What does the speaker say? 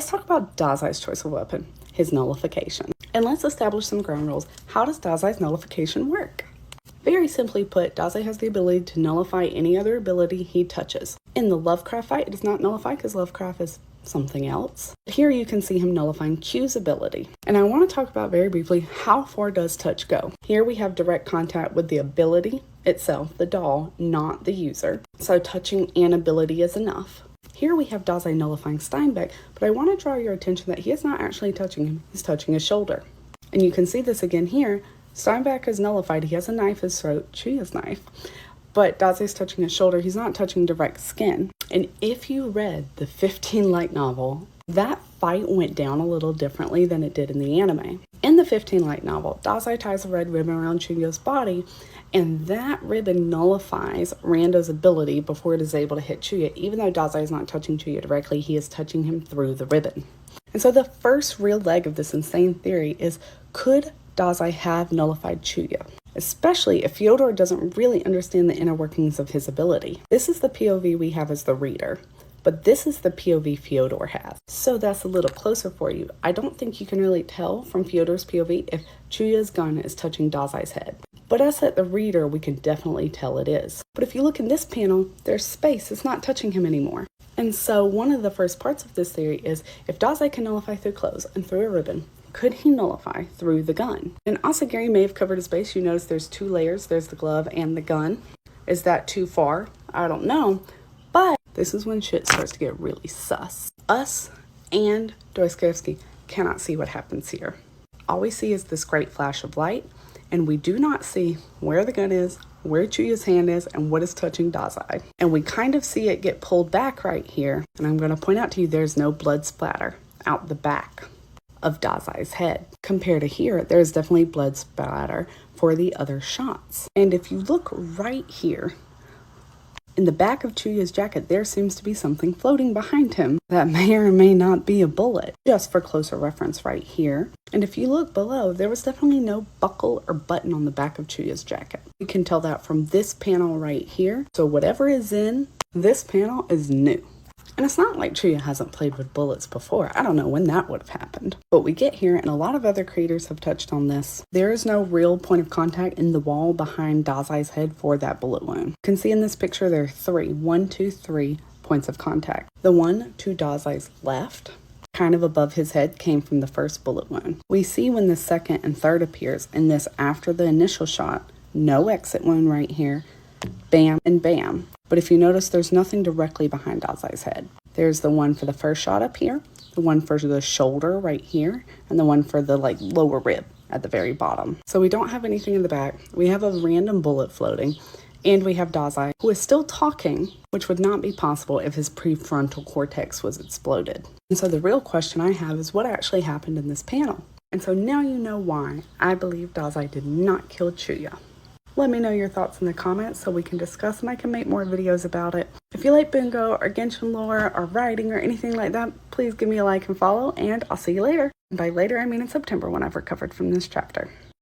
let's talk about Dazai's choice of weapon, his nullification. And let's establish some ground rules. How does Dazai's nullification work? Very simply put, Dazai has the ability to nullify any other ability he touches. In the Lovecraft fight, it does not nullify because Lovecraft is something else. Here you can see him nullifying Q's ability. And I want to talk about very briefly, how far does touch go? Here we have direct contact with the ability itself, the doll, not the user. So touching an ability is enough. Here we have Dazai nullifying Steinbeck, but I want to draw your attention that he is not actually touching him, he's touching his shoulder. And you can see this again here. Steinbeck is nullified, he has a knife, his throat, Chuya's knife. But Dazai's touching his shoulder, he's not touching direct skin. And if you read the 15 light novel, that fight went down a little differently than it did in the anime. In the 15 light novel, Dazai ties a red ribbon around Chuya's body, and that ribbon nullifies Rando's ability before it is able to hit Chuya. Even though Dazai is not touching Chuya directly, he is touching him through the ribbon. And so the first real leg of this insane theory is, could Dazai have nullified Chuya? Especially if Fyodor doesn't really understand the inner workings of his ability. This is the POV we have as the reader, but this is the POV Fyodor has. So that's a little closer for you. I don't think you can really tell from Fyodor's POV if Chuya's gun is touching Dazai's head. But us at the reader, we can definitely tell it is. But if you look in this panel, there's space, it's not touching him anymore. And so one of the first parts of this theory is, if Dazai can nullify through clothes and through a ribbon, could he nullify through the gun? And Asagiri may have covered his base. You notice there's two layers. There's the glove and the gun. Is that too far? I don't know. But this is when shit starts to get really sus. Us and Dostoevsky cannot see what happens here. All we see is this great flash of light, and we do not see where the gun is, where Chuya's hand is, and what is touching Dazai. And we kind of see it get pulled back right here. And I'm going to point out to you, there's no blood splatter out the back of Dazai's head. Compared to here, there's definitely blood splatter for the other shots. And if you look right here, in the back of Chuya's jacket, there seems to be something floating behind him that may or may not be a bullet, just for closer reference right here. And if you look below, there was definitely no buckle or button on the back of Chuya's jacket. You can tell that from this panel right here. So whatever is in this panel is new. And it's not like Chuya hasn't played with bullets before. I don't know when that would have happened. But we get here, and a lot of other creators have touched on this. There is no real point of contact in the wall behind Dazai's head for that bullet wound. You can see in this picture there are three points of contact. The one to Dazai's left, kind of above his head, came from the first bullet wound. We see when the second and third appears in this after the initial shot, no exit wound right here, bam and bam. But if you notice, there's nothing directly behind Dazai's head. There's the one for the first shot up here, the one for the shoulder right here, and the one for the lower rib at the very bottom. So we don't have anything in the back. We have a random bullet floating, and we have Dazai, who is still talking, which would not be possible if his prefrontal cortex was exploded. And so the real question I have is, what actually happened in this panel? And so now you know why I believe Dazai did not kill Chuya. Let me know your thoughts in the comments so we can discuss and I can make more videos about it. If you like Bungo or Genshin lore or writing or anything like that, please give me a like and follow, and I'll see you later. And by later, I mean in September when I've recovered from this chapter.